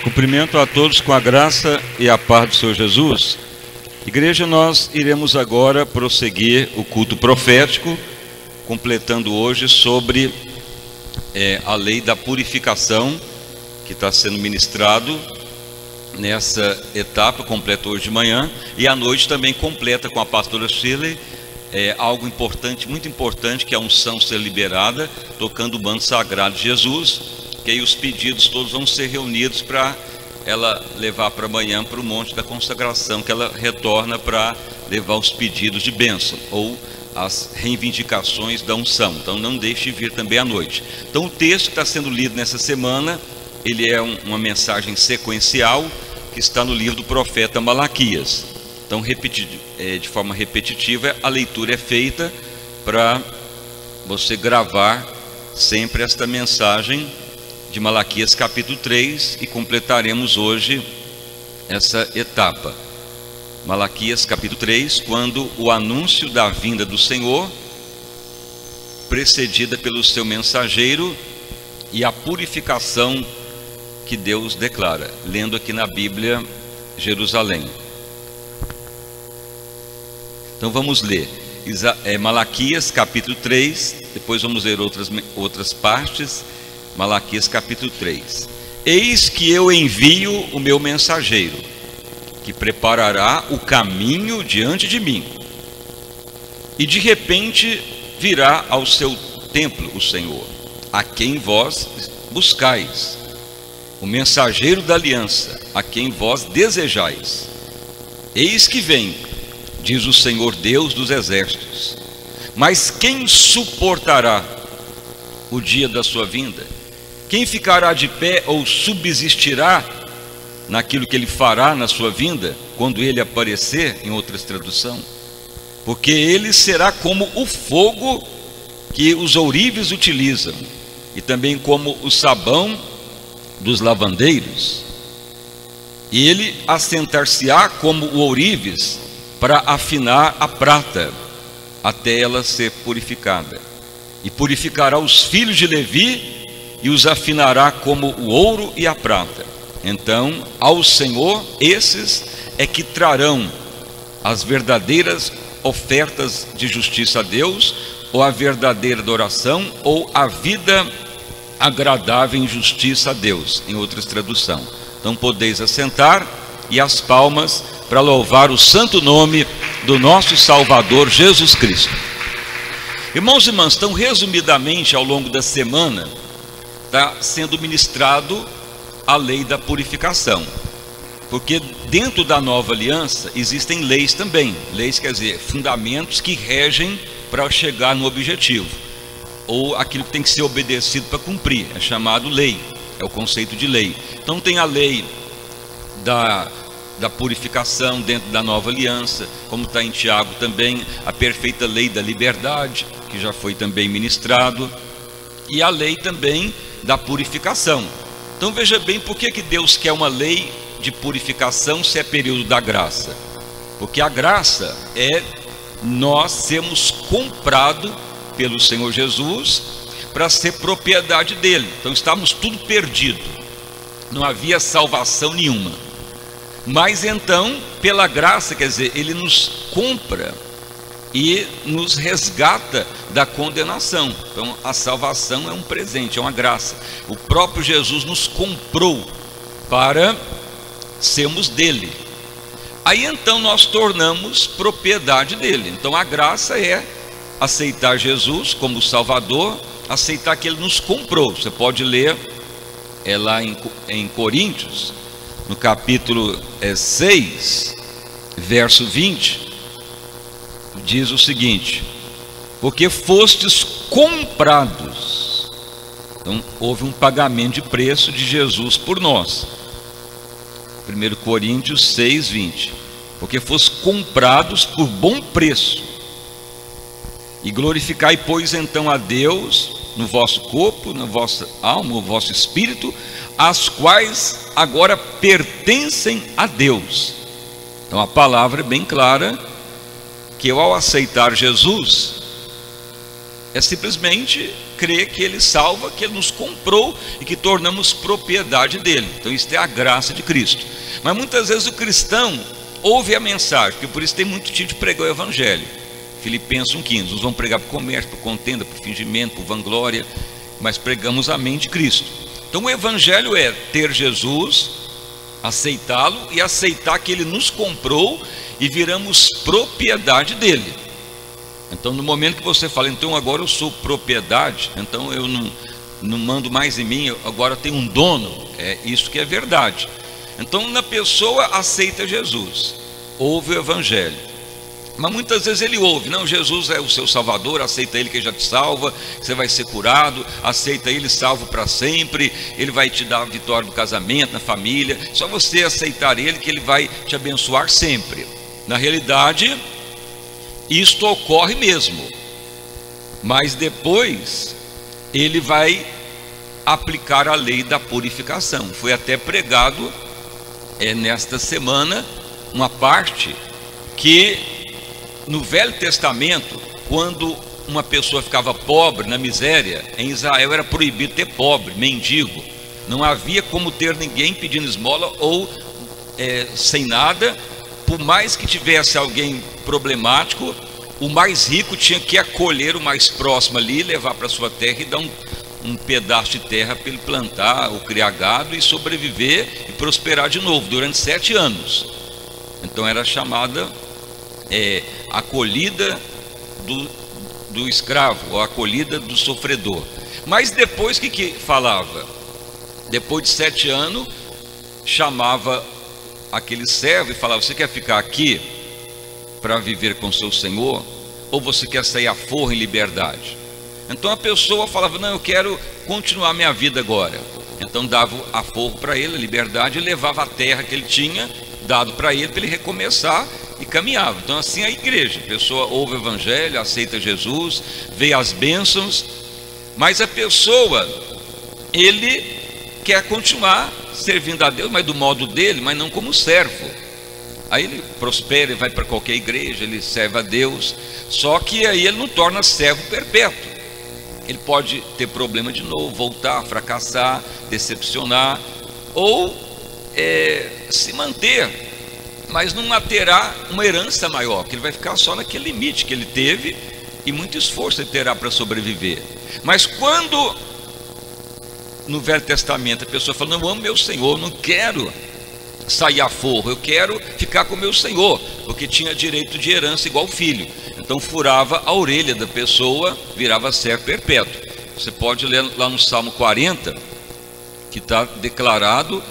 Cumprimento a todos com a graça e a paz do Senhor Jesus. Igreja, nós iremos agora prosseguir o culto profético, completando hoje sobre a lei da purificação, que está sendo ministrado nessa etapa, completa hoje de manhã, e à noite também completa com a pastora Shirley, algo importante, muito importante, que é a unção ser liberada, tocando o manto sagrado de Jesus, que aí os pedidos todos vão ser reunidos para ela levar para amanhã para o monte da consagração, que ela retorna para levar os pedidos de bênção, ou as reivindicações da unção. Então não deixe de vir também à noite. Então o texto que está sendo lido nessa semana, ele é uma mensagem sequencial, que está no livro do profeta Malaquias. Então de forma repetitiva, a leitura é feita para você gravar sempre esta mensagem de Malaquias capítulo 3, e completaremos hoje essa etapa. Malaquias capítulo 3, quando o anúncio da vinda do Senhor, precedida pelo seu mensageiro, e a purificação que Deus declara, lendo aqui na Bíblia Jerusalém. Então vamos ler Malaquias capítulo 3, depois vamos ler outras partes. Malaquias capítulo 3. Eis que eu envio o meu mensageiro, que preparará o caminho diante de mim. E de repente virá ao seu templo o Senhor, a quem vós buscais, o mensageiro da aliança, a quem vós desejais. Eis que vem, diz o Senhor Deus dos exércitos. Mas quem suportará o dia da sua vinda? Quem ficará de pé ou subsistirá naquilo que ele fará na sua vinda, quando ele aparecer, em outras traduções? Porque ele será como o fogo que os ourives utilizam, e também como o sabão dos lavandeiros. E ele assentar-se-á como o ourives para afinar a prata, até ela ser purificada. E purificará os filhos de Levi, e os afinará como o ouro e a prata. Então, ao Senhor, esses é que trarão as verdadeiras ofertas de justiça a Deus, ou a verdadeira adoração, ou a vida agradável em justiça a Deus, em outras traduções. Então podeis assentar, e as palmas para louvar o santo nome do nosso Salvador Jesus Cristo. Irmãos e irmãs, então resumidamente ao longo da semana está sendo ministrado a lei da purificação, porque dentro da nova aliança existem leis também. Leis quer dizer fundamentos que regem para chegar no objetivo, ou aquilo que tem que ser obedecido para cumprir, é chamado lei, é o conceito de lei. Então tem a lei da purificação dentro da nova aliança, como está em Tiago também, a perfeita lei da liberdade, que já foi também ministrado, e a lei também da purificação. Então veja bem, por que Deus quer uma lei de purificação se é período da graça? Porque a graça é nós sermos comprados pelo Senhor Jesus para ser propriedade dele. Então estávamos tudo perdido, não havia salvação nenhuma. Mas então, pela graça, quer dizer, ele nos compra e nos resgata da condenação. Então a salvação é um presente, é uma graça. O próprio Jesus nos comprou para sermos dele. Aí então nós tornamos propriedade dele. Então a graça é aceitar Jesus como Salvador, aceitar que ele nos comprou. Você pode ler lá em Coríntios, no capítulo 6, verso 20, diz o seguinte: porque fostes comprados. Então houve um pagamento de preço de Jesus por nós. 1 Coríntios 6, 20. Porque fostes comprados por bom preço. E glorificai, pois, então a Deus no vosso corpo, na vossa alma, no vosso espírito, as quais agora pertencem a Deus. Então a palavra é bem clara, que eu, ao aceitar Jesus, é simplesmente crê que Ele salva, que Ele nos comprou e que tornamos propriedade dEle. Então isso é a graça de Cristo. Mas muitas vezes o cristão ouve a mensagem, porque por isso tem muito tipo de pregar o Evangelho. Filipenses 1,15, uns vão pregar por comércio, por contenda, por fingimento, por vanglória, mas pregamos a mente de Cristo. Então o Evangelho é ter Jesus, aceitá-lo e aceitar que Ele nos comprou e viramos propriedade dEle. Então no momento que você fala, então agora eu sou propriedade, então eu não mando mais em mim, agora tem um dono, é isso que é verdade. Então na pessoa aceita Jesus, ouve o Evangelho, mas muitas vezes ele ouve, não, Jesus é o seu Salvador, aceita Ele que já te salva, você vai ser curado, aceita Ele, salvo para sempre, Ele vai te dar a vitória no casamento, na família, só você aceitar Ele que Ele vai te abençoar sempre. Na realidade, isto ocorre mesmo, mas depois Ele vai aplicar a lei da purificação. Foi até pregado nesta semana uma parte que no Velho Testamento, quando uma pessoa ficava pobre, na miséria, em Israel era proibido ter pobre, mendigo. Não havia como ter ninguém pedindo esmola ou sem nada. Por mais que tivesse alguém problemático, o mais rico tinha que acolher o mais próximo ali, levar para sua terra e dar um pedaço de terra para ele plantar ou criar gado e sobreviver e prosperar de novo durante 7 anos. Então era chamada acolhida do escravo, ou acolhida do sofredor. Mas depois que falava? Depois de 7 anos, chamava aquele servo e falava, você quer ficar aqui para viver com seu senhor? Ou você quer sair à forra em liberdade? Então a pessoa falava, não, eu quero continuar minha vida agora. Então dava a forro para ele, a liberdade, e levava a terra que ele tinha dado para ele recomeçar, e caminhava. Então assim a igreja, a pessoa ouve o Evangelho, aceita Jesus, vê as bênçãos, mas a pessoa, ele quer continuar servindo a Deus, mas do modo dele, mas não como servo. Aí ele prospera, ele vai para qualquer igreja, ele serve a Deus, só que aí ele não torna servo perpétuo. Ele pode ter problema de novo, voltar, fracassar, decepcionar, ou se manter, mas não terá uma herança maior, porque ele vai ficar só naquele limite que ele teve, e muito esforço ele terá para sobreviver. Mas quando no Velho Testamento a pessoa fala, não, eu amo meu Senhor, não quero sair a forro, eu quero ficar com meu Senhor, porque tinha direito de herança igual filho. Então furava a orelha da pessoa, virava servo perpétuo. Você pode ler lá no Salmo 40, que está declarado,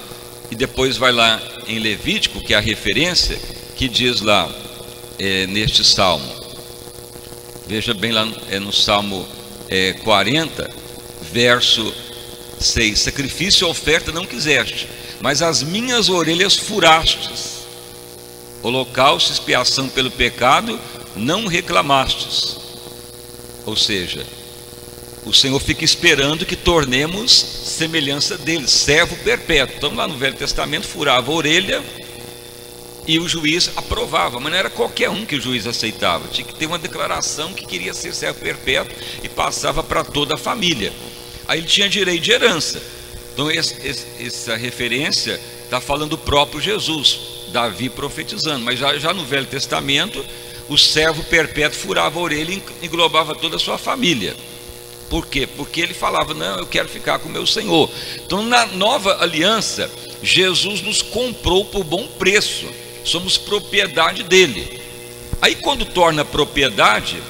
e depois vai lá em Levítico, que é a referência, que diz lá neste Salmo, veja bem lá no Salmo 40, verso 6, sacrifício e oferta não quiseste, mas as minhas orelhas furastes, holocausto, expiação pelo pecado não reclamastes. Ou seja, o Senhor fica esperando que tornemos semelhança dele, servo perpétuo. Então lá no Velho Testamento furava a orelha e o juiz aprovava, mas não era qualquer um que o juiz aceitava, tinha que ter uma declaração que queria ser servo perpétuo e passava para toda a família. Aí ele tinha direito de herança. Então essa referência está falando do próprio Jesus, Davi profetizando, mas já no Velho Testamento o servo perpétuo furava a orelha e englobava toda a sua família. Por quê? Porque ele falava, não, eu quero ficar com o meu Senhor. Então na nova aliança, Jesus nos comprou por bom preço, somos propriedade dele. Aí quando torna propriedade,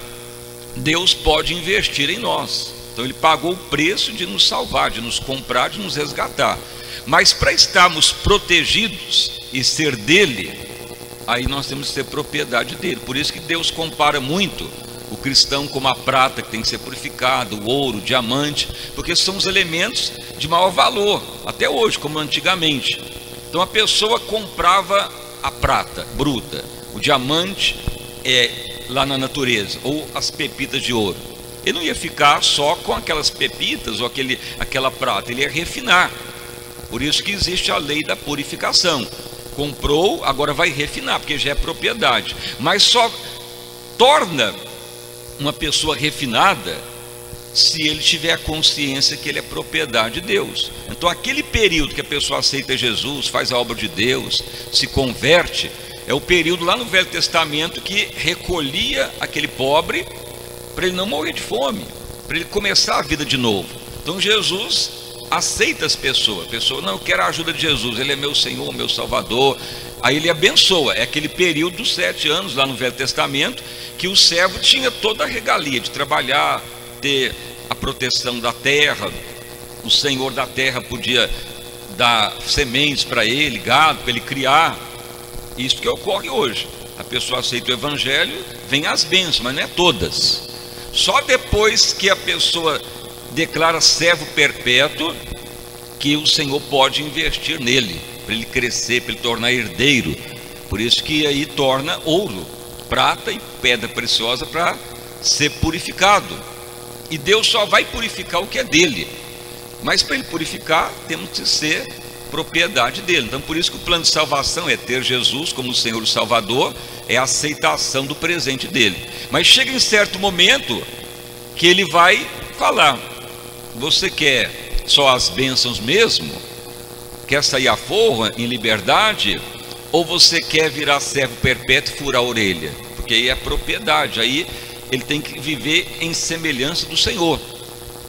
Deus pode investir em nós. Então ele pagou o preço de nos salvar, de nos comprar, de nos resgatar. Mas para estarmos protegidos e ser dele, aí nós temos que ser propriedade dele. Por isso que Deus compara muito o cristão como a prata, que tem que ser purificado, o ouro, o diamante, porque são os elementos de maior valor, até hoje, como antigamente. Então a pessoa comprava a prata bruta, o diamante lá na natureza, ou as pepitas de ouro. Ele não ia ficar só com aquelas pepitas ou aquela prata, ele ia refinar. Por isso que existe a lei da purificação. Comprou, agora vai refinar, porque já é propriedade. Mas só torna uma pessoa refinada se ele tiver consciência que ele é propriedade de Deus. Então aquele período que a pessoa aceita Jesus, faz a obra de Deus, se converte, é o período lá no Velho Testamento que recolhia aquele pobre para ele não morrer de fome, para ele começar a vida de novo. Então Jesus aceita as pessoas. A pessoa, não, eu quero a ajuda de Jesus, ele é meu Senhor, meu Salvador. Aí ele abençoa. É aquele período dos 7 anos lá no Velho Testamento que o servo tinha toda a regalia de trabalhar, ter a proteção da terra. O Senhor da terra podia dar sementes para ele, gado, para ele criar. Isso que ocorre hoje. A pessoa aceita o Evangelho, vem as bênçãos, mas não é todas. Só depois que a pessoa declara servo perpétuo que o Senhor pode investir nele, para ele crescer, para ele tornar herdeiro. Por isso que aí torna ouro, prata e pedra preciosa para ser purificado. E Deus só vai purificar o que é dele. Mas para ele purificar, temos que ser propriedade dele. Então por isso que o plano de salvação é ter Jesus como Senhor e Salvador, é a aceitação do presente dele. Mas chega em certo momento que ele vai falar: você quer só as bênçãos mesmo? Quer sair à forra em liberdade? Ou você quer virar servo perpétuo e furar a orelha? Porque aí é propriedade, aí ele tem que viver em semelhança do Senhor.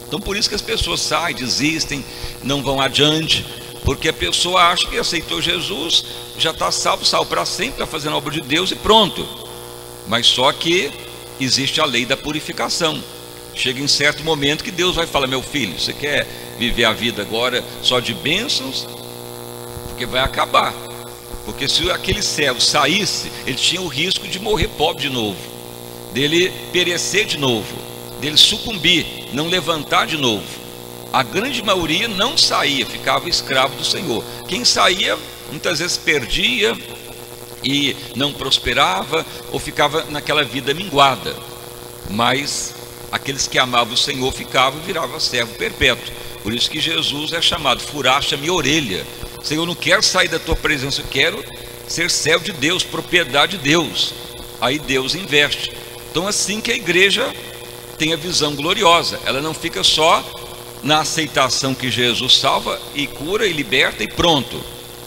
Então por isso que as pessoas saem, desistem, não vão adiante, porque a pessoa acha que aceitou Jesus, já está salvo para sempre, está fazendo a obra de Deus e pronto. Mas só que existe a lei da purificação. Chega em certo momento que Deus vai falar: meu filho, você quer viver a vida agora só de bênçãos? Porque vai acabar. Porque se aquele servo saísse, ele tinha o risco de morrer pobre de novo, dele perecer de novo, dele sucumbir, não levantar de novo. A grande maioria não saía, ficava escravo do Senhor. Quem saía, muitas vezes perdia e não prosperava, ou ficava naquela vida minguada. Mas aqueles que amavam o Senhor ficavam e viravam servo perpétuo. Por isso que Jesus é chamado: furaste a minha orelha. Senhor, eu não quero sair da tua presença, eu quero ser servo de Deus, propriedade de Deus. Aí Deus investe. Então assim que a igreja tem a visão gloriosa, ela não fica só na aceitação que Jesus salva e cura e liberta e pronto,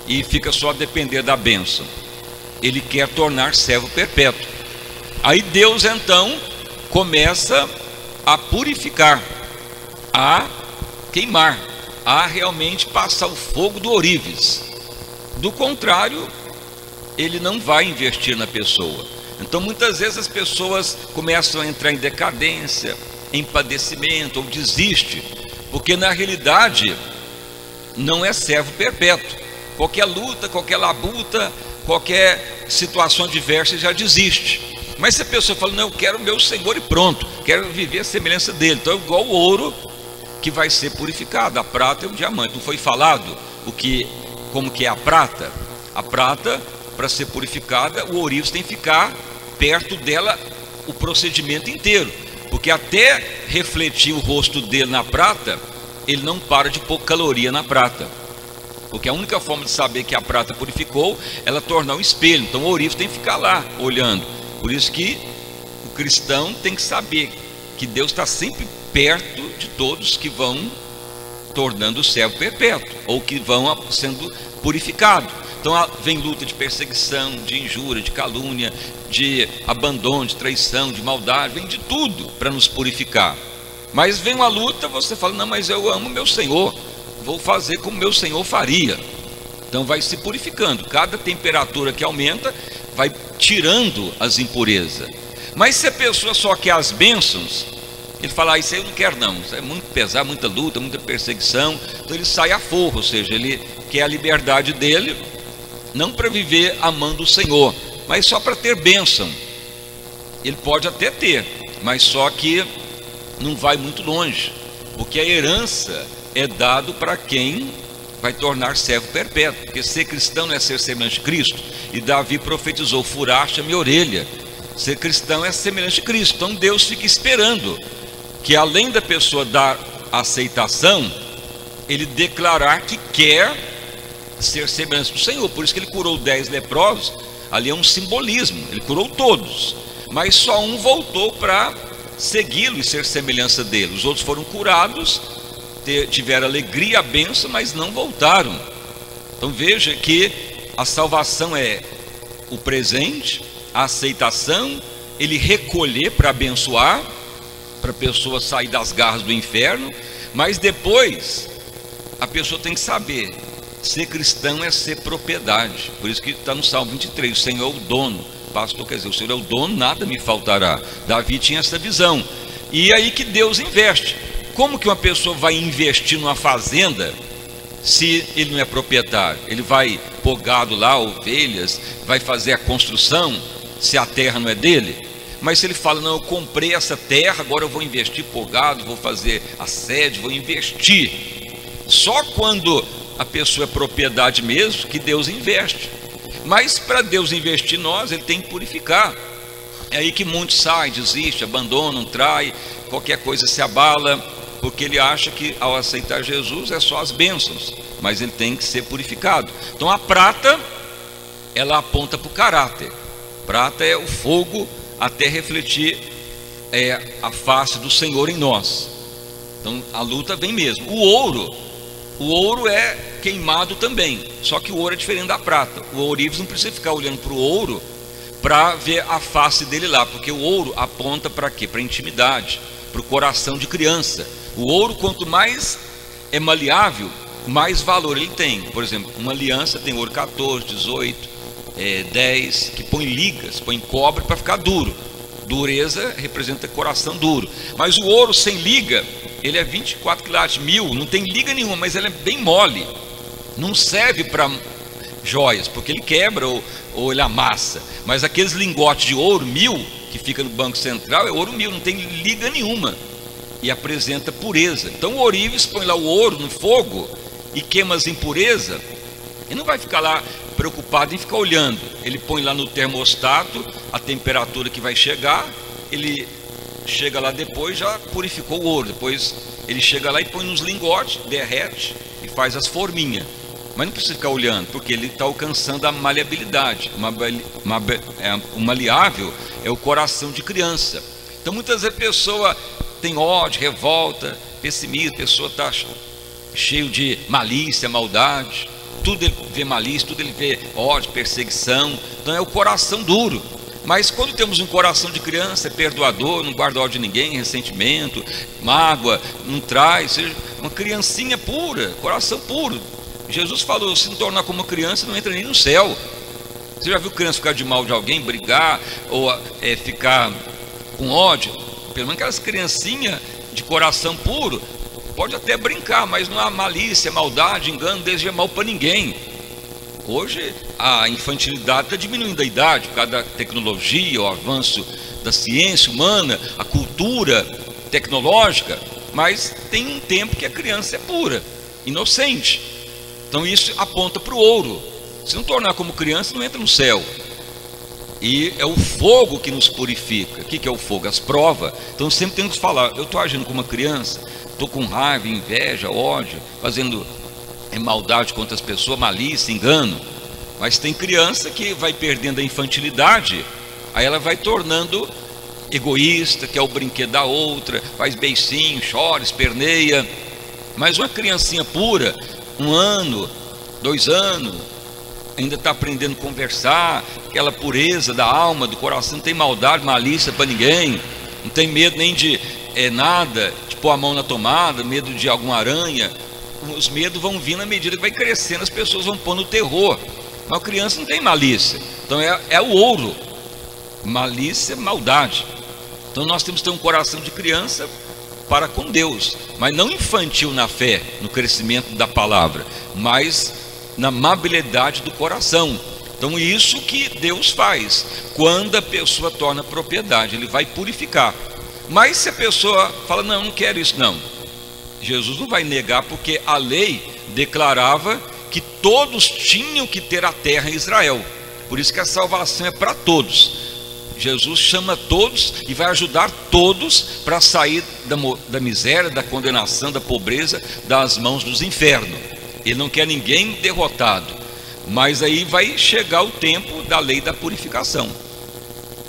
e fica só a depender da bênção. Ele quer tornar servo perpétuo. Aí Deus então começa a purificar, a queimar, a realmente passar o fogo do ourives. Do contrário, ele não vai investir na pessoa. Então muitas vezes as pessoas começam a entrar em decadência, em padecimento, ou desiste, porque na realidade não é servo perpétuo. Qualquer luta, qualquer labuta, qualquer situação adversa já desiste. Mas se a pessoa fala: não, eu quero o meu Senhor e pronto, quero viver a semelhança dele. Então é igual o ouro que vai ser purificado. A prata é um diamante. Não foi falado como que é a prata? A prata, para ser purificada, o ourives tem que ficar perto dela o procedimento inteiro, porque até refletir o rosto dele na prata, ele não para de pôr caloria na prata, porque a única forma de saber que a prata purificou, ela tornar um espelho. Então o ourives tem que ficar lá olhando. Por isso que o cristão tem que saber que Deus está sempre perto de todos que vão tornando o servo perpétuo, ou que vão sendo purificados. Então vem luta de perseguição, de injúria, de calúnia, de abandono, de traição, de maldade, vem de tudo para nos purificar. Mas vem uma luta, você fala: não, mas eu amo meu Senhor, vou fazer como meu Senhor faria. Então vai se purificando. Cada temperatura que aumenta vai tirando as impurezas. Mas se a pessoa só quer as bênçãos, ele fala: isso aí eu não quero não, isso é muito pesado, muita luta, muita perseguição. Então ele sai a forro, ou seja, ele quer a liberdade dele, não para viver amando o Senhor, mas só para ter bênção. Ele pode até ter, mas só que não vai muito longe, porque a herança é dado para quem vai tornar servo perpétuo. Porque ser cristão não é ser semelhante a Cristo. E Davi profetizou: furaste a minha orelha. Ser cristão é semelhante a Cristo. Então Deus fica esperando que, além da pessoa dar aceitação, ele declarar que quer ser semelhante do Senhor. Por isso que ele curou 10 leprosos. Ali é um simbolismo, ele curou todos, mas só um voltou para segui-lo e ser semelhança dele. Os outros foram curados, tiveram alegria, a bênção, mas não voltaram. Então veja que a salvação é o presente, a aceitação, ele recolher para abençoar, para a pessoa sair das garras do inferno, mas depois a pessoa tem que saber, ser cristão é ser propriedade. Por isso que está no Salmo 23, o Senhor é o dono. Pastor, quer dizer, o Senhor é o dono, nada me faltará. Davi tinha essa visão, e é aí que Deus investe. Como que uma pessoa vai investir numa fazenda se ele não é proprietário? Ele vai pôr gado lá, ovelhas, vai fazer a construção, se a terra não é dele? Mas se ele fala, não, eu comprei essa terra, agora eu vou investir, pôr gado, vou fazer a sede, vou investir. Só quando a pessoa é propriedade mesmo que Deus investe. Mas para Deus investir em nós, ele tem que purificar. É aí que muitos saem, desistem, abandonam, traem, qualquer coisa se abala, porque ele acha que ao aceitar Jesus é só as bênçãos, mas ele tem que ser purificado. Então a prata, ela aponta para o caráter. Prata é o fogo até refletir a face do Senhor em nós. Então a luta vem mesmo. O ouro é queimado também, só que o ouro é diferente da prata. O ourives não precisa ficar olhando para o ouro para ver a face dele lá, porque o ouro aponta para quê? Para a intimidade, para o coração de criança. O ouro, quanto mais é maleável, mais valor ele tem. Por exemplo, uma aliança tem ouro 14, 18, 10, que põe ligas, põe cobre para ficar duro. Dureza representa coração duro. Mas o ouro sem liga, ele é 24 quilates, 1000, não tem liga nenhuma, mas ele é bem mole. Não serve para joias, porque ele quebra ou ele amassa. Mas aqueles lingotes de ouro 1000, que fica no Banco Central, é ouro 1000, não tem liga nenhuma. E apresenta pureza. Então o ourives põe lá o ouro no fogo e queima as impurezas. Ele não vai ficar lá preocupado em ficar olhando. Ele põe lá no termostato a temperatura que vai chegar. Ele chega lá depois, já purificou o ouro. Depois ele chega lá e põe nos lingotes, derrete e faz as forminhas. Mas não precisa ficar olhando, porque ele está alcançando a maleabilidade. O maleável é o coração de criança. Então muitas vezes a pessoa tem ódio, revolta, pessimismo, a pessoa está cheio de malícia, maldade, tudo ele vê malícia, tudo ele vê ódio, perseguição. Então é o coração duro. Mas quando temos um coração de criança, é perdoador, não guarda ódio de ninguém, ressentimento, mágoa, não traz, seja uma criancinha pura, coração puro. Jesus falou, se não tornar como criança, não entra nem no céu. Você já viu criança ficar de mal de alguém, brigar, ou ficar com ódio? Pelo menos aquelas criancinhas de coração puro, pode até brincar, mas não há malícia, maldade, engano, desejo mal para ninguém. Hoje a infantilidade está diminuindo a idade, por causa da tecnologia, o avanço da ciência humana, a cultura tecnológica, mas tem um tempo que a criança é pura, inocente. Então isso aponta para o ouro. Se não tornar como criança, não entra no céu. E é o fogo que nos purifica. O que é o fogo? As provas. Então sempre temos que falar, eu estou agindo como uma criança, estou com raiva, inveja, ódio, fazendo maldade contra as pessoas, malícia, engano. Mas tem criança que vai perdendo a infantilidade, aí ela vai tornando egoísta, quer o brinquedo da outra, faz beicinho, chora, esperneia. Mas uma criancinha pura, 1 ano, 2 anos, ainda está aprendendo a conversar, aquela pureza da alma, do coração, não tem maldade, malícia para ninguém, não tem medo nem de nada, de pôr a mão na tomada, medo de alguma aranha. Os medos vão vindo à medida que vai crescendo, as pessoas vão pôr no terror. Mas a criança não tem malícia. Então é o ouro. Malícia, maldade. Então nós temos que ter um coração de criança para com Deus, mas não infantil na fé, no crescimento da palavra, mas na amabilidade do coração. Então isso que Deus faz quando a pessoa torna propriedade, ele vai purificar. Mas se a pessoa fala, não, não quero isso não, Jesus não vai negar, porque a lei declarava que todos tinham que ter a terra em Israel. Por isso que a salvação é para todos. Jesus chama todos e vai ajudar todos para sair da miséria, da condenação, da pobreza, das mãos dos infernos. Ele não quer ninguém derrotado. Mas aí vai chegar o tempo da lei da purificação.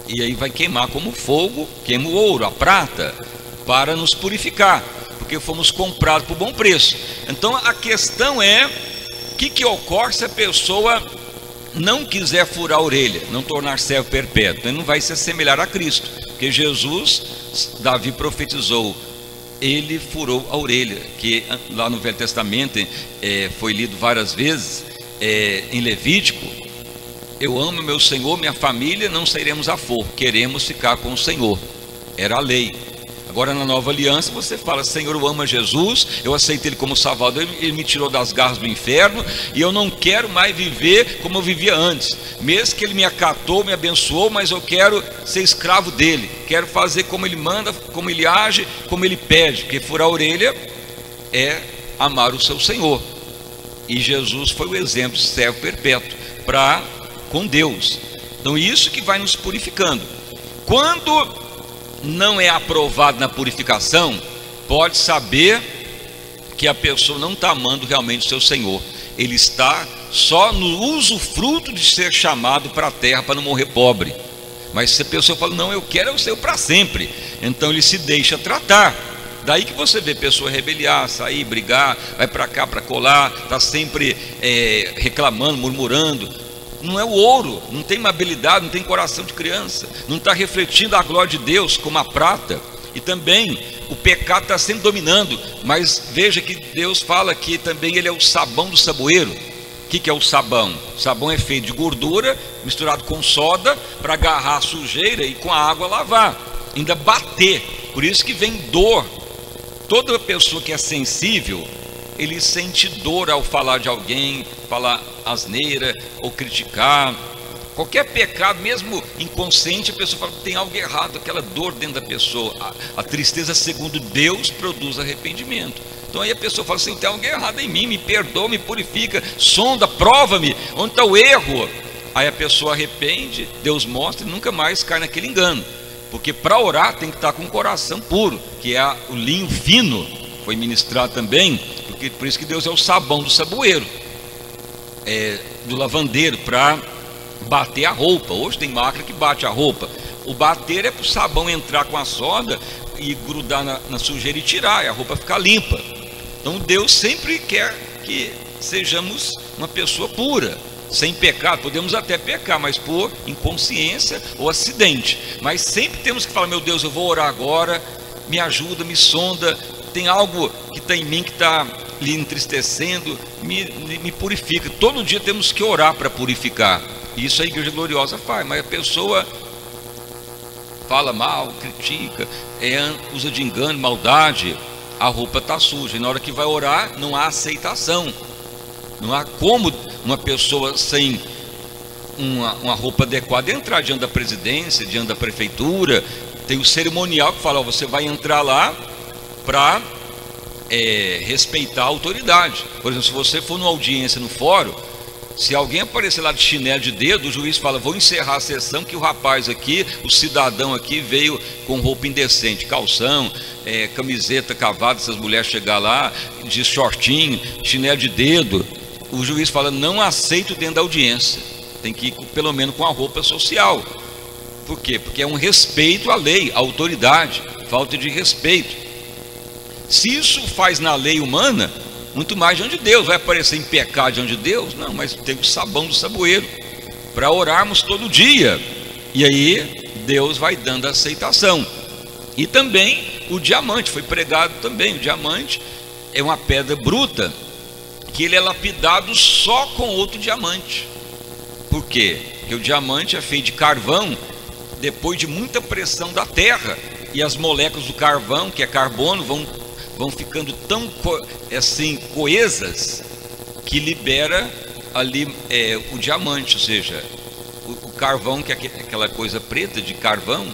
E aí vai queimar como fogo, queima o ouro, a prata, para nos purificar, porque fomos comprados por bom preço. Então a questão é, o que ocorre se a pessoa não quiser furar a orelha, não tornar servo perpétuo? Ele não vai se assemelhar a Cristo, porque Jesus, Davi profetizou, ele furou a orelha, que lá no Velho Testamento foi lido várias vezes, em Levítico: eu amo meu Senhor, minha família, não sairemos a forro, queremos ficar com o Senhor. Era a lei. Agora na nova aliança você fala: Senhor, eu amo Jesus, eu aceito Ele como Salvador, Ele me tirou das garras do inferno, e eu não quero mais viver como eu vivia antes, mesmo que Ele me acatou, me abençoou, mas eu quero ser escravo dEle, quero fazer como Ele manda, como Ele age, como Ele pede, porque furar a orelha é amar o seu Senhor. E Jesus foi o exemplo de servo perpétuo com Deus. Então isso que vai nos purificando. Quando não é aprovado na purificação, pode saber que a pessoa não está amando realmente o seu Senhor. Ele está só no usufruto de ser chamado para a terra para não morrer pobre. Mas se a pessoa fala: não, eu quero o Senhor para sempre, então ele se deixa tratar. Daí que você vê pessoa rebeliar, sair, brigar, vai para cá, para colar, está sempre reclamando, murmurando. Não é o ouro, não tem uma habilidade, não tem coração de criança, não está refletindo a glória de Deus como a prata. E também o pecado está sempre dominando. Mas veja que Deus fala que também Ele é o sabão do saboeiro. O que é o sabão? O sabão é feito de gordura misturado com soda para agarrar a sujeira e com a água lavar, ainda bater. Por isso que vem dor. Toda pessoa que é sensível, ele sente dor ao falar de alguém, falar asneira ou criticar. Qualquer pecado, mesmo inconsciente, a pessoa fala que tem algo errado, aquela dor dentro da pessoa. A tristeza, segundo Deus, produz arrependimento. Então aí a pessoa fala assim: tem algo errado em mim, me perdoa, me purifica, sonda, prova-me, onde está o erro? Aí a pessoa arrepende, Deus mostra e nunca mais cai naquele engano. Porque para orar tem que estar com o coração puro, que é o linho fino, foi ministrado também, porque por isso que Deus é o sabão do saboeiro, do lavandeiro, para bater a roupa. Hoje tem máquina que bate a roupa. O bater é para o sabão entrar com a soda e grudar na sujeira e tirar, e a roupa ficar limpa. Então Deus sempre quer que sejamos uma pessoa pura, sem pecado. Podemos até pecar, mas por inconsciência ou acidente. Mas sempre temos que falar: meu Deus, eu vou orar agora, me ajuda, me sonda, tem algo que está em mim que está lhe entristecendo, me purifica. Todo dia temos que orar para purificar. Isso a Igreja Gloriosa faz. Mas a pessoa fala mal, critica, usa de engano, maldade, a roupa está suja, e na hora que vai orar não há aceitação. Não há como uma pessoa sem uma roupa adequada entrar diante da presidência, diante da prefeitura. Tem o cerimonial que fala: ó, você vai entrar lá para respeitar a autoridade. Por exemplo, se você for numa audiência no fórum, se alguém aparecer lá de chinelo de dedo, o juiz fala: vou encerrar a sessão, que o rapaz aqui, o cidadão aqui, veio com roupa indecente, calção, camiseta cavada, essas mulheres chegar lá de shortinho, chinelo de dedo. O juiz fala: não aceito dentro da audiência, tem que ir pelo menos com a roupa social. Por quê? Porque é um respeito à lei, à autoridade, falta de respeito. Se isso faz na lei humana, muito mais diante de Deus. Vai aparecer em pecado diante de Deus? Não, mas tem o sabão do saboeiro para orarmos todo dia, e aí Deus vai dando aceitação. E também o diamante, foi pregado também. O diamante é uma pedra bruta, que ele é lapidado só com outro diamante. Por quê? Porque o diamante é feito de carvão, depois de muita pressão da terra, e as moléculas do carvão, que é carbono, vão ficando tão assim coesas, que libera ali o diamante. Ou seja, o carvão, que é aquela coisa preta de carvão,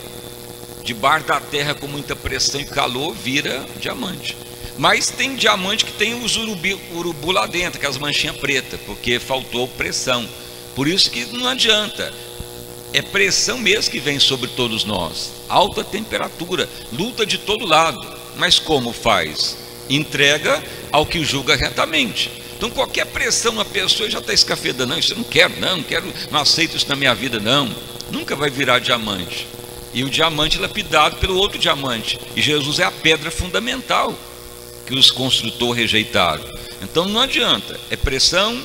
debaixo da terra com muita pressão e calor, vira diamante. Mas tem diamante que tem os urubu lá dentro, aquelas manchinhas pretas, porque faltou pressão. Por isso que não adianta, é pressão mesmo que vem sobre todos nós, alta temperatura, luta de todo lado. Mas como faz? Entrega ao que julga retamente. Então qualquer pressão na pessoa já está escafedando: não, isso eu não quero, não aceito isso na minha vida, não. nunca vai virar diamante. E o diamante lapidado pelo outro diamante. E Jesus é a pedra fundamental que os construtores rejeitaram. Então não adianta, é pressão,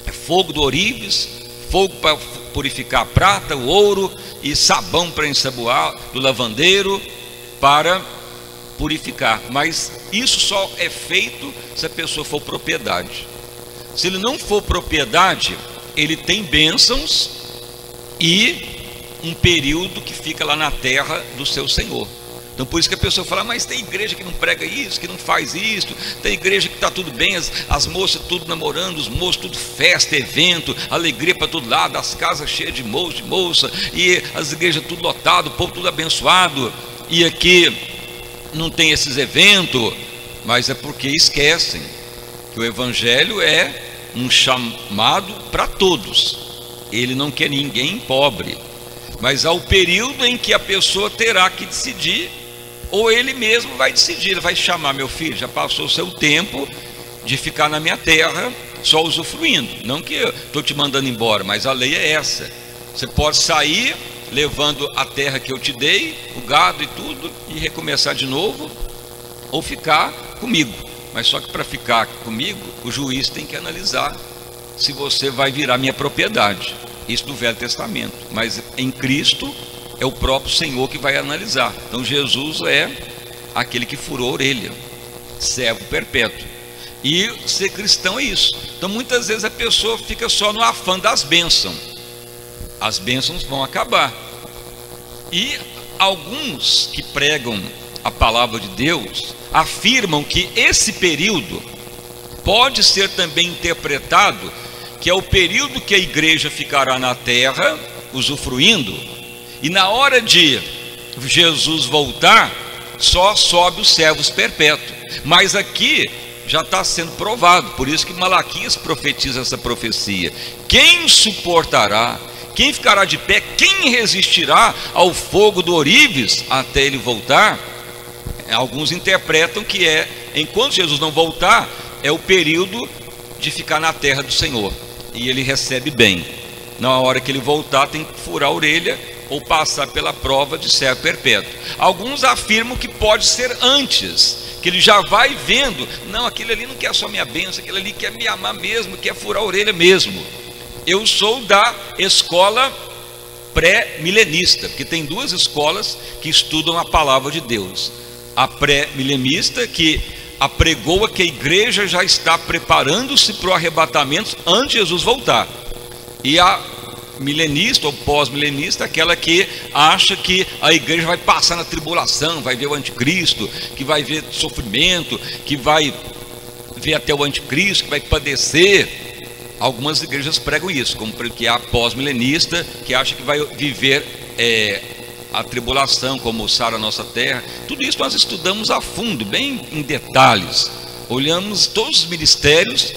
é fogo do ourives, fogo para purificar a prata, o ouro, e sabão para ensaboar do lavandeiro para purificar. Mas isso só é feito se a pessoa for propriedade. Se ele não for propriedade, ele tem bênçãos e um período que fica lá na terra do seu Senhor. Então por isso que a pessoa fala, mas tem igreja que não prega isso, que não faz isso, tem igreja que está tudo bem, as moças tudo namorando, os moços tudo festa, evento, alegria para todo lado, as casas cheias de moço, de moça, e as igrejas tudo lotado, o povo tudo abençoado, e aqui não tem esses eventos. Mas é porque esquecem que o evangelho é um chamado para todos. Ele não quer ninguém pobre, mas há o período em que a pessoa terá que decidir, ou ele mesmo vai decidir. Ele vai chamar: meu filho, já passou o seu tempo de ficar na minha terra só usufruindo, não que eu estou te mandando embora, mas a lei é essa. Você pode sair levando a terra que eu te dei, o gado e tudo, e recomeçar de novo, ou ficar comigo. Mas só que para ficar comigo, o juiz tem que analisar se você vai virar minha propriedade. Isso do Velho Testamento. Mas em Cristo é o próprio Senhor que vai analisar. Então Jesus é aquele que furou a orelha, servo perpétuo. E ser cristão é isso. Então muitas vezes a pessoa fica só no afã das bênçãos. As bênçãos vão acabar. E alguns que pregam a palavra de Deus afirmam que esse período pode ser também interpretado que é o período que a igreja ficará na terra usufruindo, e na hora de Jesus voltar só sobe os servos perpétuos. Mas aqui já está sendo provado, por isso que Malaquias profetiza essa profecia: quem suportará, quem ficará de pé, quem resistirá ao fogo do ourives até ele voltar? Alguns interpretam que é, enquanto Jesus não voltar, é o período de ficar na terra do Senhor, e ele recebe bem. Na hora que ele voltar, tem que furar a orelha ou passar pela prova de servo perpétuo. Alguns afirmam que pode ser antes, que ele já vai vendo: não, aquele ali não quer só minha bênção, aquele ali quer me amar mesmo, quer furar a orelha mesmo. Eu sou da escola pré-milenista, porque tem duas escolas que estudam a palavra de Deus. A pré-milenista, que apregoa que a igreja já está preparando-se para o arrebatamento antes de Jesus voltar. E a milenista ou pós-milenista, aquela que acha que a igreja vai passar na tribulação, vai ver o anticristo, que vai ver sofrimento, que vai ver até o anticristo, que vai padecer. Algumas igrejas pregam isso, como que a pós-milenista, que acha que vai viver a tribulação, como Sara Nossa Terra. Tudo isso nós estudamos a fundo, bem em detalhes. Olhamos todos os ministérios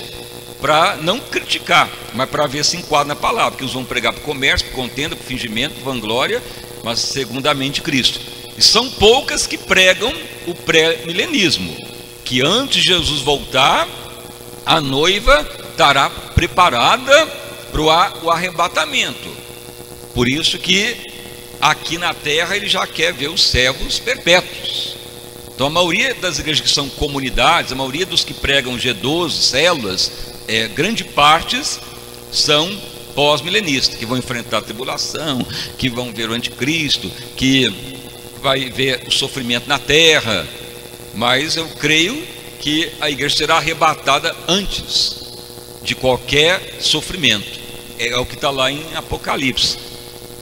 para não criticar, mas para ver se enquadra na palavra, que uns vão pregar para o comércio, para contenda, para fingimento, para vanglória, mas segundamente Cristo. E são poucas que pregam o pré-milenismo, que antes de Jesus voltar, a noiva estará preparada para o arrebatamento. Por isso que aqui na terra ele já quer ver os servos perpétuos. Então a maioria das igrejas que são comunidades, a maioria dos que pregam G12, células, grande partes são pós-milenistas, que vão enfrentar a tribulação, que vão ver o anticristo, que vai ver o sofrimento na terra. Mas eu creio que a igreja será arrebatada antes de qualquer sofrimento. É o que está lá em Apocalipse.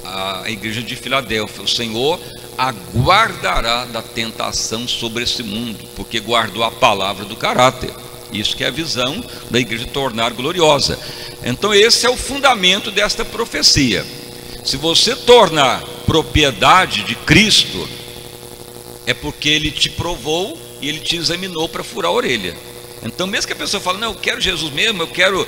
A igreja de Filadélfia: o Senhor aguardará da tentação sobre esse mundo, porque guardou a palavra do caráter. Isso que é a visão da igreja tornar gloriosa. Então esse é o fundamento desta profecia. Se você tornar propriedade de Cristo, é porque ele te provou e ele te examinou para furar a orelha. Então mesmo que a pessoa fale: não, eu quero Jesus mesmo, eu quero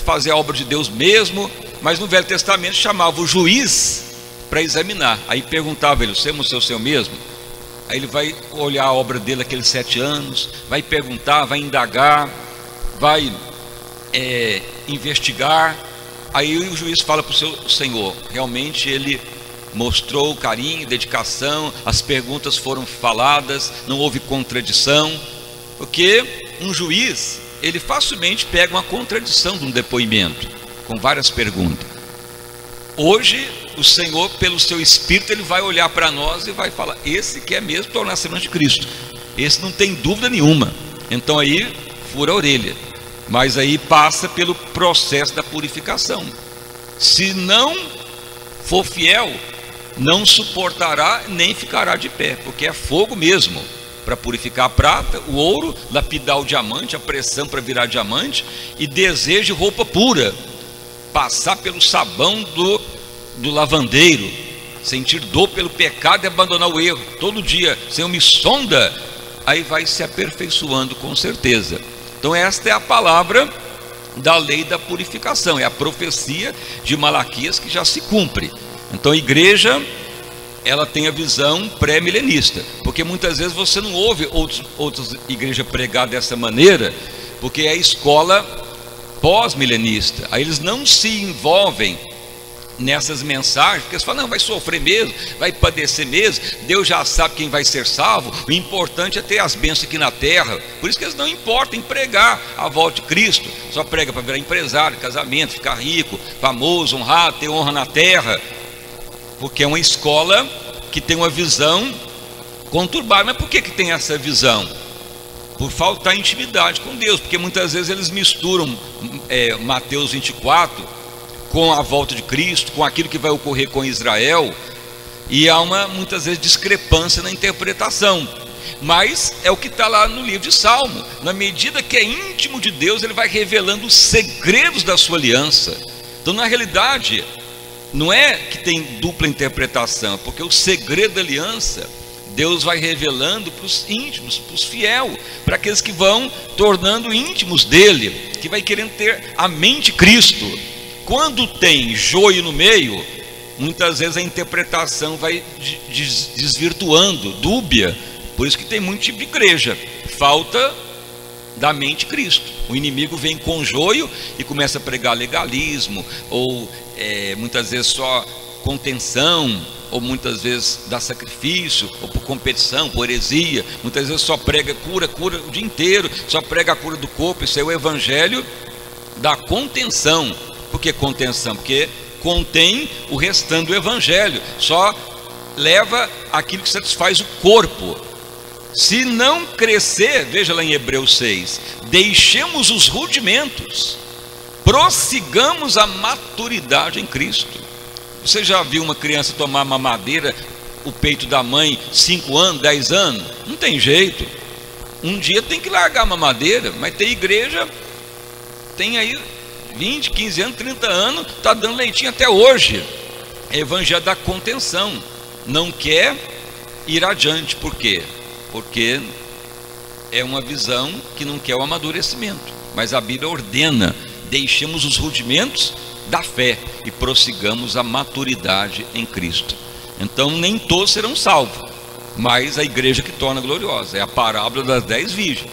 fazer a obra de Deus mesmo, mas no Velho Testamento chamava o juiz para examinar. Aí perguntava ele: você é seu mesmo? Aí ele vai olhar a obra dele aqueles 7 anos, vai perguntar, vai indagar, vai investigar. Aí o juiz fala para o seu senhor: realmente ele mostrou carinho, dedicação, as perguntas foram faladas, não houve contradição, porque um juiz, ele facilmente pega uma contradição de um depoimento, com várias perguntas. Hoje, o Senhor, pelo seu Espírito, ele vai olhar para nós e vai falar: esse quer mesmo tornar-se irmão de Cristo, esse não tem dúvida nenhuma. Então aí, fura a orelha, mas aí passa pelo processo da purificação. Se não for fiel, não suportará nem ficará de pé, porque é fogo mesmo, para purificar a prata, o ouro, lapidar o diamante, a pressão para virar diamante, e desejo de roupa pura, passar pelo sabão do lavandeiro, sentir dor pelo pecado e abandonar o erro, todo dia, Senhor, me sonda, aí vai se aperfeiçoando com certeza. Então esta é a palavra da lei da purificação, é a profecia de Malaquias que já se cumpre. Então a igreja, ela tem a visão pré-milenista, porque muitas vezes você não ouve outras igrejas pregar dessa maneira, porque é a escola pós-milenista. Aí eles não se envolvem nessas mensagens, porque eles falam: não, vai sofrer mesmo, vai padecer mesmo, Deus já sabe quem vai ser salvo, o importante é ter as bênçãos aqui na terra. Por isso que eles não importam em pregar a volta de Cristo, só prega para virar empresário, casamento, ficar rico, famoso, honrado, ter honra na terra, porque é uma escola que tem uma visão conturbada. Mas por que tem essa visão? Por faltar intimidade com Deus, porque muitas vezes eles misturam Mateus 24 com a volta de Cristo, com aquilo que vai ocorrer com Israel, e há muitas vezes discrepância na interpretação. Mas é o que está lá no livro de Salmo: na medida que é íntimo de Deus, ele vai revelando os segredos da sua aliança. Então, na realidade, não é que tem dupla interpretação, porque o segredo da aliança Deus vai revelando para os íntimos, para os fiéis, para aqueles que vão tornando íntimos dele, que vai querendo ter a mente Cristo. Quando tem joio no meio, muitas vezes a interpretação vai desvirtuando, dúbia. Por isso que tem muito tipo de igreja, falta da mente Cristo. O inimigo vem com joio e começa a pregar legalismo, ou muitas vezes só contenção, ou muitas vezes dá sacrifício, ou por competição, por heresia. Muitas vezes só prega cura o dia inteiro, só prega a cura do corpo. Isso é o evangelho da contenção. Por que contenção? Porque contém o restante do evangelho, só leva aquilo que satisfaz o corpo. Se não crescer, veja lá em Hebreus 6, deixemos os rudimentos, prossigamos a maturidade em Cristo. Você já viu uma criança tomar mamadeira, o peito da mãe, 5 anos, 10 anos? Não tem jeito. Um dia tem que largar a mamadeira. Mas tem igreja, tem aí 20, 15 anos, 30 anos, está dando leitinho até hoje. É evangelho da contenção, não quer ir adiante. Por quê? Porque é uma visão que não quer o amadurecimento. Mas a Bíblia ordena: deixemos os rudimentos da fé e prossigamos a maturidade em Cristo. Então nem todos serão salvos, mas a igreja que torna gloriosa. É a parábola das 10 virgens.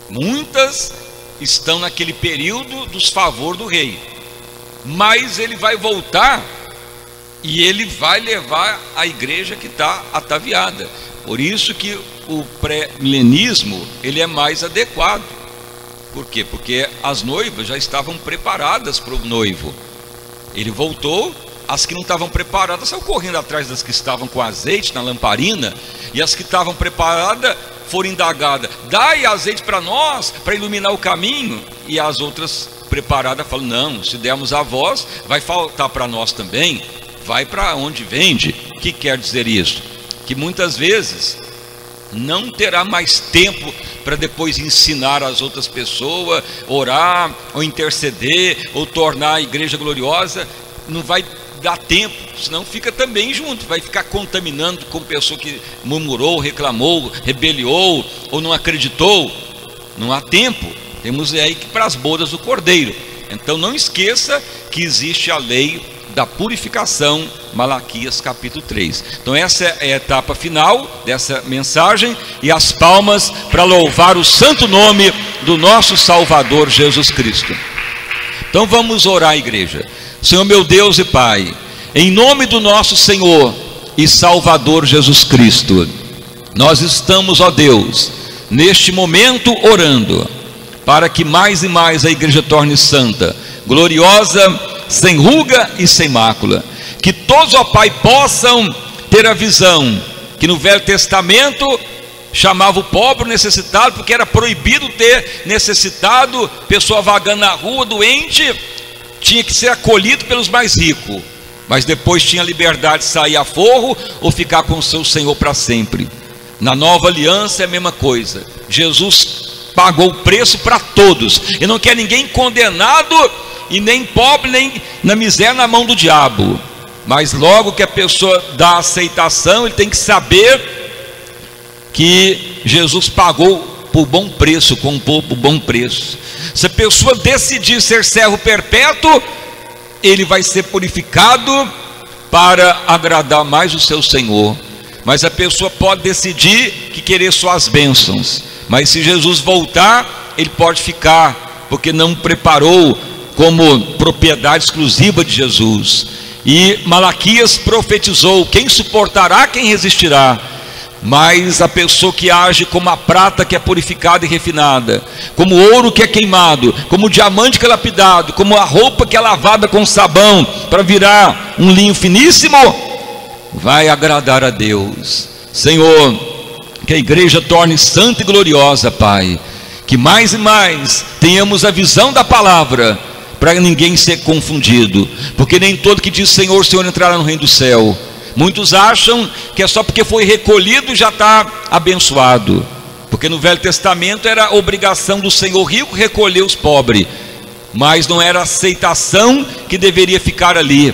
Muitas estão naquele período dos favores do rei, mas ele vai voltar e ele vai levar a igreja que está ataviada. Por isso que o pré-milenismo ele é mais adequado. Por quê? Porque as noivas já estavam preparadas para o noivo. Ele voltou, as que não estavam preparadas saíram correndo atrás das que estavam com azeite na lamparina, e as que estavam preparadas foram indagadas: dai azeite para nós, para iluminar o caminho. E as outras preparadas falam: não, se dermos a vós, vai faltar para nós também, vai para onde vende. O que quer dizer isso? Que muitas vezes não terá mais tempo para depois ensinar as outras pessoas, orar, ou interceder, ou tornar a igreja gloriosa. Não vai dar tempo, senão fica também junto, vai ficar contaminando com pessoa que murmurou, reclamou, rebeliou, ou não acreditou. Não há tempo. Temos aí que ir para as bodas do Cordeiro. Então não esqueça que existe a lei da purificação, Malaquias capítulo 3. Então essa é a etapa final dessa mensagem, e as palmas para louvar o santo nome do nosso Salvador Jesus Cristo. Então vamos orar, igreja. Senhor meu Deus e Pai, Em nome do nosso Senhor e Salvador Jesus Cristo, nós estamos, ó Deus, neste momento orando, para que mais e mais a igreja torne santa, gloriosa, sem ruga e sem mácula. Que todos, ó Pai, possam ter a visão que no Velho Testamento chamava o pobre o necessitado, porque era proibido ter necessitado, pessoa vagando na rua, doente, tinha que ser acolhido pelos mais ricos, mas depois tinha liberdade de sair a forro ou ficar com o seu Senhor para sempre. Na nova aliança é a mesma coisa. Jesus pagou o preço para todos, e não quer ninguém condenado, e nem pobre, nem na miséria na mão do diabo. Mas logo que a pessoa dá aceitação, ele tem que saber que Jesus pagou por bom preço, comprou por bom preço. Se a pessoa decidir ser servo perpétuo, ele vai ser purificado para agradar mais o seu Senhor. Mas a pessoa pode decidir que querer só as bênçãos, mas se Jesus voltar, ele pode ficar, porque não preparou como propriedade exclusiva de Jesus. E Malaquias profetizou: quem suportará, quem resistirá? Mas a pessoa que age como a prata que é purificada e refinada, como o ouro que é queimado, como o diamante que é lapidado, como a roupa que é lavada com sabão para virar um linho finíssimo, vai agradar a Deus. Senhor, que a igreja torne santa e gloriosa, Pai, que mais e mais tenhamos a visão da palavra, para ninguém ser confundido, porque nem todo que diz Senhor, Senhor entrará no reino do céu. Muitos acham que é só porque foi recolhido já está abençoado, porque no Velho Testamento era obrigação do Senhor rico recolher os pobres, mas não era aceitação que deveria ficar ali.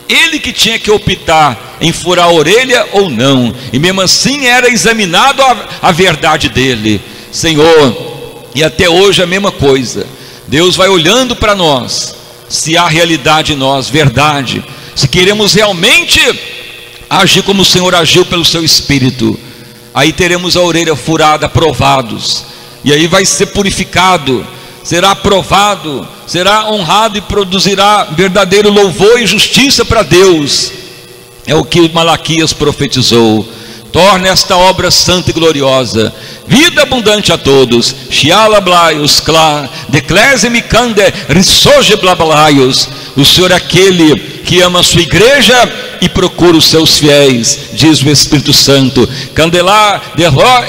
Ele que tinha que optar em furar a orelha ou não, e mesmo assim era examinado a verdade dele. Senhor, e até hoje a mesma coisa. Deus vai olhando para nós, se há realidade em nós, verdade, se queremos realmente agir como o Senhor agiu pelo seu Espírito, aí teremos a orelha furada, aprovados, e aí vai ser purificado, será aprovado, será honrado e produzirá verdadeiro louvor e justiça para Deus. É o que Malaquias profetizou. Torne esta obra santa e gloriosa, vida abundante a todos. Shiala blaios kla, declese mikande, risoje blablaios. O Senhor é aquele que ama a sua igreja e procura os seus fiéis, diz o Espírito Santo. Candelar de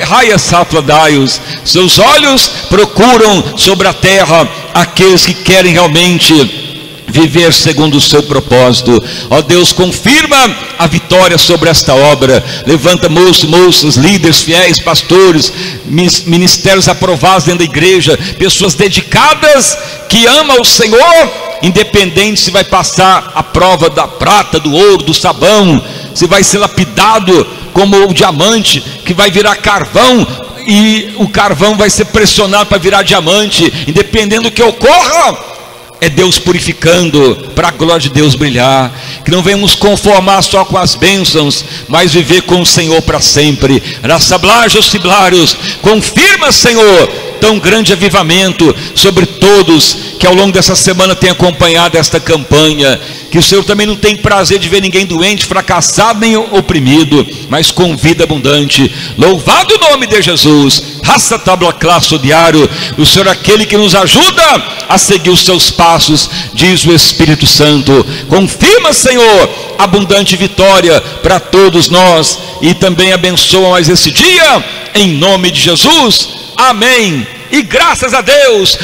raia safladaios. Seus olhos procuram sobre a terra aqueles que querem realmente viver segundo o seu propósito. Ó Deus, confirma a vitória sobre esta obra. Levanta moços, moças, líderes, fiéis, pastores, ministérios aprovados dentro da igreja, pessoas dedicadas que amam o Senhor, independente se vai passar a prova da prata, do ouro, do sabão, se vai ser lapidado como o diamante que vai virar carvão, e o carvão vai ser pressionado para virar diamante. Independendo do que ocorra, é Deus purificando para a glória de Deus brilhar. Que não venhamos conformar só com as bênçãos, mas viver com o Senhor para sempre. Raçablajos ciblários, confirma, Senhor, tão grande avivamento sobre todos que ao longo dessa semana tem acompanhado esta campanha. Que o Senhor também não tem prazer de ver ninguém doente, fracassado, nem oprimido, mas com vida abundante. Louvado o nome de Jesus. Raça tabla classo diário. O Senhor é aquele que nos ajuda a seguir os seus passos, diz o Espírito Santo. Confirma, Senhor, abundante vitória para todos nós, e também abençoa mais esse dia, em nome de Jesus. Amém. E graças a Deus,